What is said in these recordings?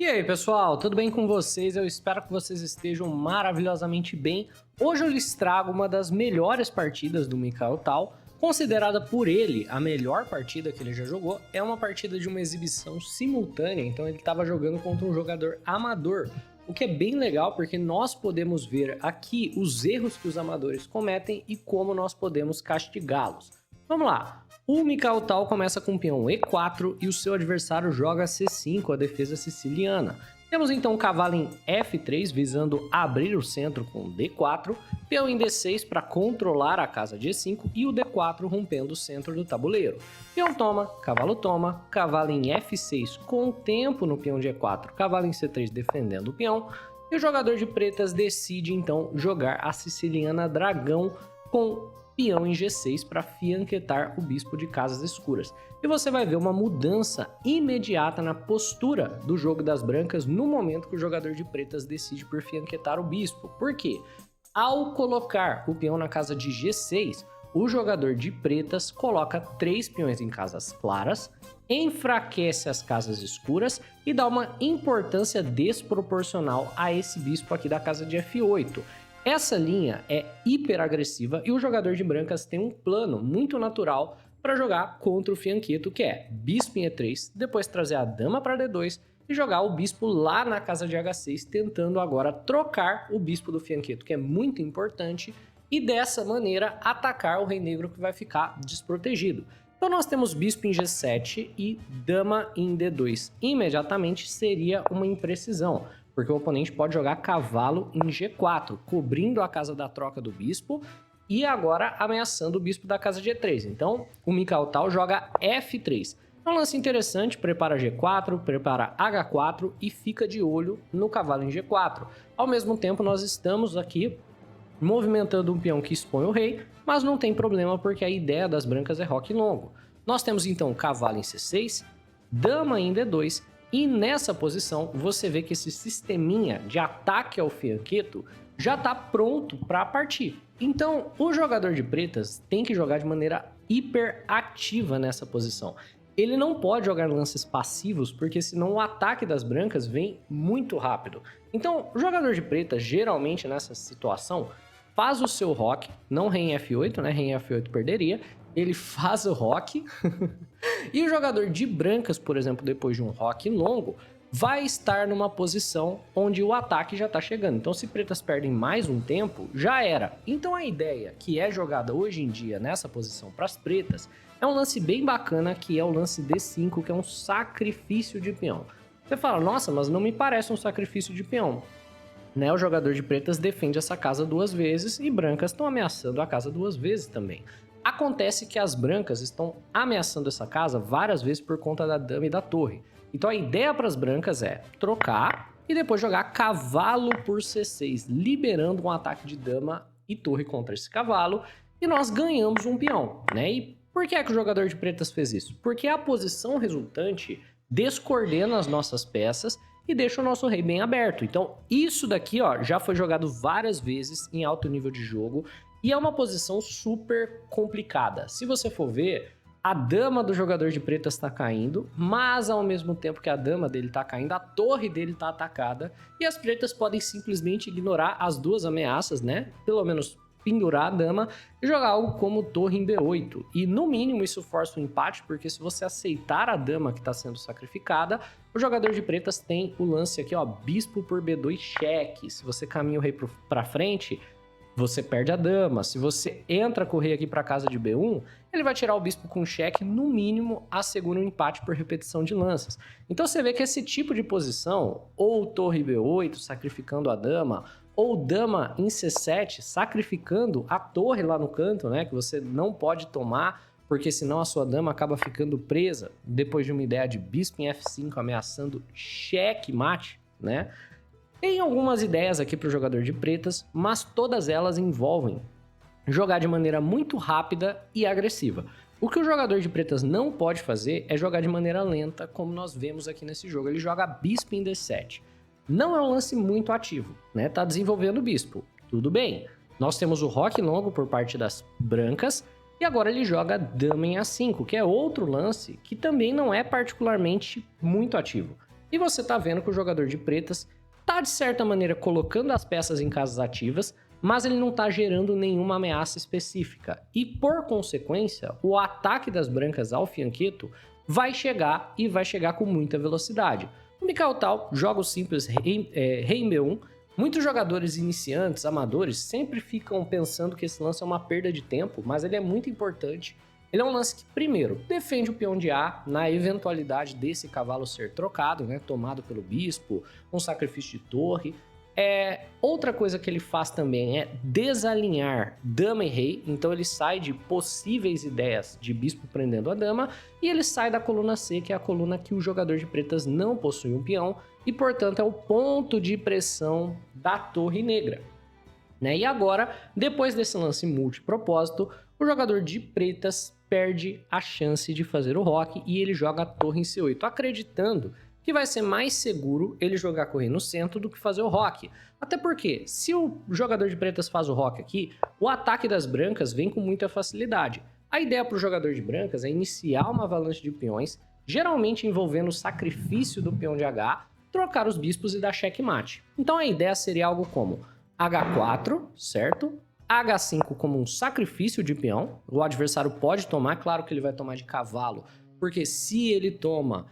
E aí, pessoal, tudo bem com vocês? Eu espero que vocês estejam maravilhosamente bem. Hoje eu lhes trago uma das melhores partidas do Mikhail Tal, considerada por ele a melhor partida que ele já jogou. É uma partida de uma exibição simultânea, então ele estava jogando contra um jogador amador, o que é bem legal porque nós podemos ver aqui os erros que os amadores cometem e como nós podemos castigá-los. Vamos lá! O Mikhail Tal começa com o peão E4 e o seu adversário joga C5, a defesa siciliana. Temos então o cavalo em F3, visando abrir o centro com D4, peão em D6 para controlar a casa de E5 e o D4 rompendo o centro do tabuleiro. Peão toma, cavalo em F6 com tempo no peão de E4, cavalo em C3 defendendo o peão, e o jogador de pretas decide então jogar a siciliana dragão com peão em G6 para fianquetar o bispo de casas escuras. E você vai ver uma mudança imediata na postura do jogo das brancas no momento que o jogador de pretas decide por fianquetar o bispo. Por quê? Ao colocar o peão na casa de G6, o jogador de pretas coloca 3 peões em casas claras, enfraquece as casas escuras e dá uma importância desproporcional a esse bispo aqui da casa de F8. Essa linha é hiper agressiva e o jogador de brancas tem um plano muito natural para jogar contra o fianqueto, que é bispo em E3, depois trazer a dama para D2 e jogar o bispo lá na casa de H6, tentando agora trocar o bispo do fianqueto, que é muito importante, e dessa maneira atacar o rei negro que vai ficar desprotegido. Então nós temos bispo em G7 e dama em D2. Imediatamente seria uma imprecisão, porque o oponente pode jogar cavalo em G4, cobrindo a casa da troca do bispo e agora ameaçando o bispo da casa de E3. Então, o Mikhail Tal joga F3. É um lance interessante, prepara G4, prepara H4 e fica de olho no cavalo em G4. Ao mesmo tempo, nós estamos aqui movimentando um peão que expõe o rei, mas não tem problema porque a ideia das brancas é roque longo. Nós temos então cavalo em C6, dama em D2, e nessa posição, você vê que esse sisteminha de ataque ao fianqueto já está pronto para partir. Então, o jogador de pretas tem que jogar de maneira hiper ativa nessa posição. Ele não pode jogar lances passivos, porque senão o ataque das brancas vem muito rápido. Então, o jogador de pretas, geralmente nessa situação, faz o seu roque, não rei em F8, né? Rei em F8 perderia. Ele faz o roque e o jogador de brancas, por exemplo, depois de um roque longo, vai estar numa posição onde o ataque já está chegando. Então, se pretas perdem mais um tempo, já era. Então, a ideia que é jogada hoje em dia nessa posição para as pretas é um lance bem bacana, que é o lance D5, que é um sacrifício de peão. Você fala, nossa, mas não me parece um sacrifício de peão. Né? O jogador de pretas defende essa casa 2 vezes e brancas estão ameaçando a casa 2 vezes também. Acontece que as brancas estão ameaçando essa casa várias vezes por conta da dama e da torre. Então a ideia para as brancas é trocar e depois jogar cavalo por C6, liberando um ataque de dama e torre contra esse cavalo, e nós ganhamos um peão, né? E por que é que o jogador de pretas fez isso? Porque a posição resultante descoordena as nossas peças e deixa o nosso rei bem aberto. Então isso daqui, ó, já foi jogado várias vezes em alto nível de jogo, e é uma posição super complicada. Se você for ver, a dama do jogador de pretas está caindo, mas ao mesmo tempo que a dama dele está caindo, a torre dele está atacada, e as pretas podem simplesmente ignorar as duas ameaças, né? Pelo menos pendurar a dama e jogar algo como torre em B8. E no mínimo isso força um empate, porque se você aceitar a dama que está sendo sacrificada, o jogador de pretas tem o lance aqui, ó, bispo por B2 cheque. Se você caminha o rei para frente, você perde a dama. Se você entra com o rei aqui para casa de B1, ele vai tirar o bispo com cheque, no mínimo assegura um empate por repetição de lanças. Então você vê que esse tipo de posição, ou torre B8 sacrificando a dama, ou dama em C7 sacrificando a torre lá no canto, né, que você não pode tomar, porque senão a sua dama acaba ficando presa depois de uma ideia de bispo em F5 ameaçando cheque mate, né? Tem algumas ideias aqui para o jogador de pretas, mas todas elas envolvem jogar de maneira muito rápida e agressiva. O que o jogador de pretas não pode fazer é jogar de maneira lenta, como nós vemos aqui nesse jogo. Ele joga bispo em D7. Não é um lance muito ativo, né? Tá desenvolvendo o bispo. Tudo bem. Nós temos o roque longo por parte das brancas e agora ele joga dama em A5, que é outro lance que também não é particularmente muito ativo. E você tá vendo que o jogador de pretas tá, de certa maneira, colocando as peças em casas ativas, mas ele não tá gerando nenhuma ameaça específica. E, por consequência, o ataque das brancas ao fianqueto vai chegar e vai chegar com muita velocidade. O Mikhail Tal joga o simples rei em B1. Muitos jogadores iniciantes, amadores, sempre ficam pensando que esse lance é uma perda de tempo, mas ele é muito importante. Ele é um lance que, primeiro, defende o peão de A na eventualidade desse cavalo ser trocado, né, tomado pelo bispo, um sacrifício de torre. Outra coisa que ele faz também é desalinhar dama e rei, então ele sai de possíveis ideias de bispo prendendo a dama e ele sai da coluna C, que é a coluna que o jogador de pretas não possui um peão e, portanto, é o ponto de pressão da torre negra. Né? E agora, depois desse lance multipropósito, o jogador de pretas perde a chance de fazer o roque e ele joga a torre em C8, acreditando que vai ser mais seguro ele jogar com o rei no centro do que fazer o roque. Até porque, se o jogador de pretas faz o roque aqui, o ataque das brancas vem com muita facilidade. A ideia para o jogador de brancas é iniciar uma avalanche de peões, geralmente envolvendo o sacrifício do peão de H, trocar os bispos e dar checkmate. Então a ideia seria algo como H4, certo? H5 como um sacrifício de peão. O adversário pode tomar, claro que ele vai tomar de cavalo, porque se ele toma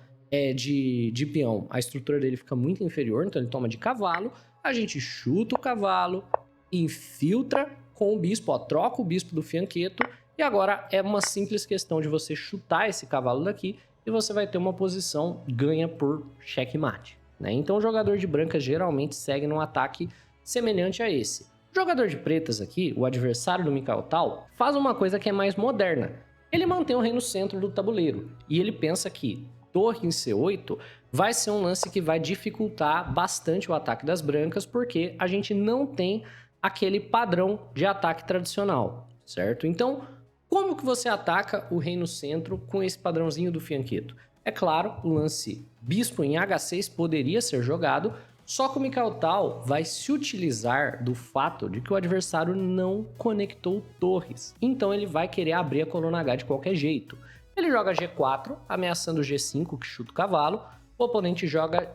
de peão, a estrutura dele fica muito inferior, então ele toma de cavalo, a gente chuta o cavalo, infiltra com o bispo, ó, troca o bispo do fianqueto, e agora é uma simples questão de você chutar esse cavalo daqui, e você vai ter uma posição ganha por checkmate, né? Então o jogador de brancas geralmente segue num ataque semelhante a esse. O jogador de pretas aqui, o adversário do Mikhail Tal, faz uma coisa que é mais moderna. Ele mantém o rei no centro do tabuleiro, e ele pensa que torre em C8 vai ser um lance que vai dificultar bastante o ataque das brancas, porque a gente não tem aquele padrão de ataque tradicional, certo? Então, como que você ataca o rei no centro com esse padrãozinho do fianqueto? É claro, o lance bispo em H6 poderia ser jogado, só que o Mikhail Tal vai se utilizar do fato de que o adversário não conectou torres, então ele vai querer abrir a coluna H de qualquer jeito. Ele joga G4, ameaçando o G5, que chuta o cavalo. O oponente joga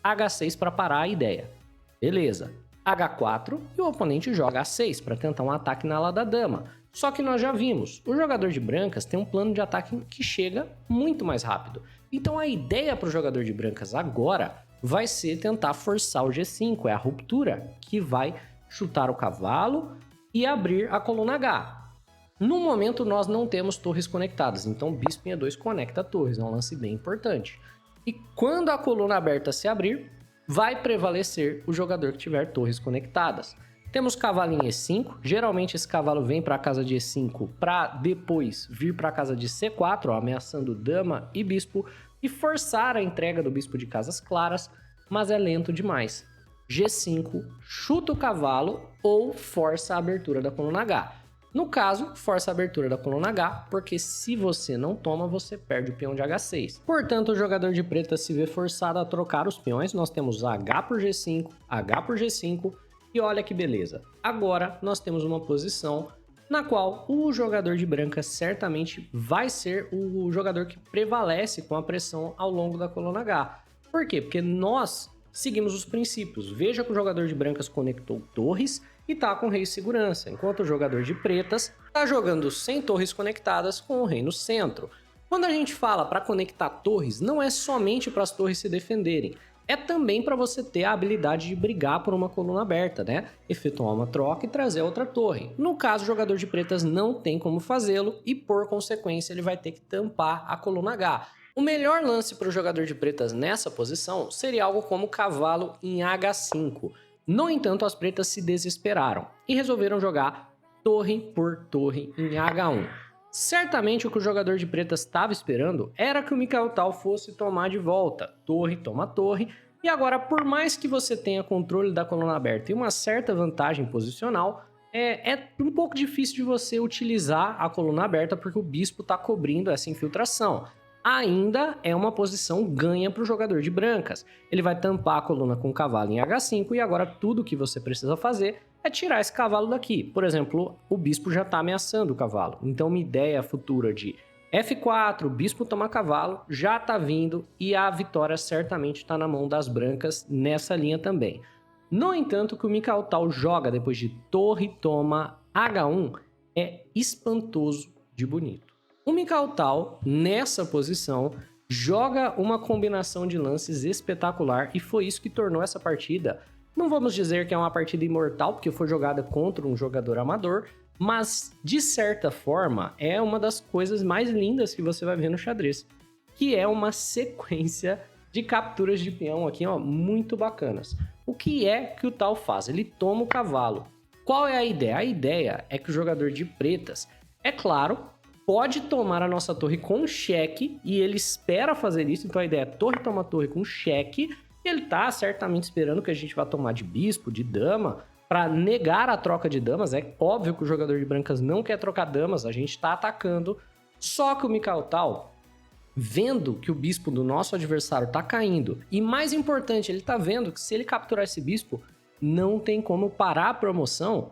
H6 para parar a ideia. Beleza. H4 e o oponente joga A6 para tentar um ataque na ala da dama. Só que nós já vimos, o jogador de brancas tem um plano de ataque que chega muito mais rápido. Então a ideia para o jogador de brancas agora vai ser tentar forçar o G5, é a ruptura, que vai chutar o cavalo e abrir a coluna H. No momento, nós não temos torres conectadas, então bispo em E2 conecta torres, é um lance bem importante. E quando a coluna aberta se abrir, vai prevalecer o jogador que tiver torres conectadas. Temos cavalo em E5, geralmente esse cavalo vem para a casa de E5 para depois vir para a casa de C4, ó, ameaçando dama e bispo, e forçar a entrega do bispo de casas claras, mas é lento demais. G5, chuta o cavalo ou força a abertura da coluna H. No caso, força a abertura da coluna H, porque se você não toma, você perde o peão de H6. Portanto, o jogador de preta se vê forçado a trocar os peões. Nós temos H por G5, H por G5, e olha que beleza. Agora, nós temos uma posição na qual o jogador de branca certamente vai ser o jogador que prevalece com a pressão ao longo da coluna H. Por quê? Porque nós seguimos os princípios. Veja que o jogador de brancas conectou torres e tá com rei segurança, enquanto o jogador de pretas tá jogando sem torres conectadas com o rei no centro. Quando a gente fala para conectar torres, não é somente para as torres se defenderem, é também para você ter a habilidade de brigar por uma coluna aberta, né? Efetuar uma troca e trazer outra torre. No caso, o jogador de pretas não tem como fazê-lo e, por consequência, ele vai ter que tampar a coluna H. O melhor lance para o jogador de pretas nessa posição seria algo como cavalo em H5. No entanto, as pretas se desesperaram e resolveram jogar torre por torre em H1. Certamente o que o jogador de pretas estava esperando era que o Mikhail Tal fosse tomar de volta. Torre, toma torre. E agora, por mais que você tenha controle da coluna aberta e uma certa vantagem posicional, é um pouco difícil de você utilizar a coluna aberta porque o bispo está cobrindo essa infiltração. Ainda é uma posição ganha para o jogador de brancas. Ele vai tampar a coluna com o cavalo em H5 e agora tudo que você precisa fazer é tirar esse cavalo daqui. Por exemplo, o bispo já está ameaçando o cavalo. Então uma ideia futura de F4, bispo toma cavalo, já tá vindo e a vitória certamente tá na mão das brancas nessa linha também. No entanto, o que o Mikhail Tal joga depois de torre toma H1 é espantoso de bonito. O Mikhail Tal, nessa posição, joga uma combinação de lances espetacular e foi isso que tornou essa partida, não vamos dizer que é uma partida imortal, porque foi jogada contra um jogador amador, mas, de certa forma, é uma das coisas mais lindas que você vai ver no xadrez, que é uma sequência de capturas de peão aqui, ó, muito bacanas. O que é que o Tal faz? Ele toma o cavalo. Qual é a ideia? A ideia é que o jogador de pretas, é claro, pode tomar a nossa torre com cheque, e ele espera fazer isso, então a ideia é torre toma torre com cheque, e ele tá certamente esperando que a gente vá tomar de bispo, de dama, para negar a troca de damas. É óbvio que o jogador de brancas não quer trocar damas, a gente tá atacando. Só que o Mikhail Tal, vendo que o bispo do nosso adversário tá caindo, e mais importante, ele tá vendo que se ele capturar esse bispo, não tem como parar a promoção,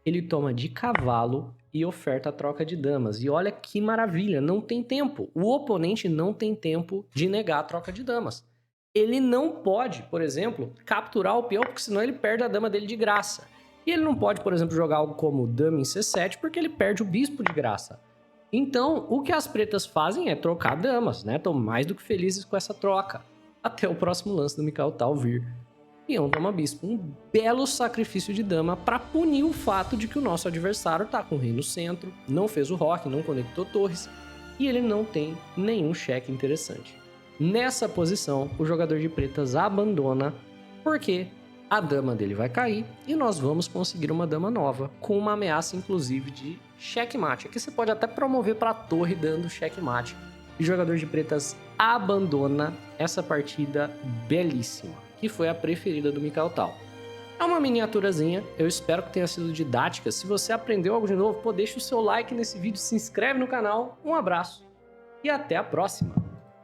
ele toma de cavalo e oferta a troca de damas. E olha que maravilha, não tem tempo. O oponente não tem tempo de negar a troca de damas. Ele não pode, por exemplo, capturar o peão, porque senão ele perde a dama dele de graça. E ele não pode, por exemplo, jogar algo como dama em C7, porque ele perde o bispo de graça. Então, o que as pretas fazem é trocar damas, né? Estão mais do que felizes com essa troca. Até o próximo lance do Mikhail Tal vir. Peão toma bispo. Um belo sacrifício de dama para punir o fato de que o nosso adversário tá com o rei no centro, não fez o roque, não conectou torres, e ele não tem nenhum cheque interessante. Nessa posição, o jogador de pretas abandona, porque a dama dele vai cair e nós vamos conseguir uma dama nova, com uma ameaça inclusive de checkmate. Aqui você pode até promover para a torre dando checkmate. E o jogador de pretas abandona essa partida belíssima, que foi a preferida do Mikhail Tal. É uma miniaturazinha, eu espero que tenha sido didática. Se você aprendeu algo de novo, pô, deixa o seu like nesse vídeo, se inscreve no canal, um abraço e até a próxima!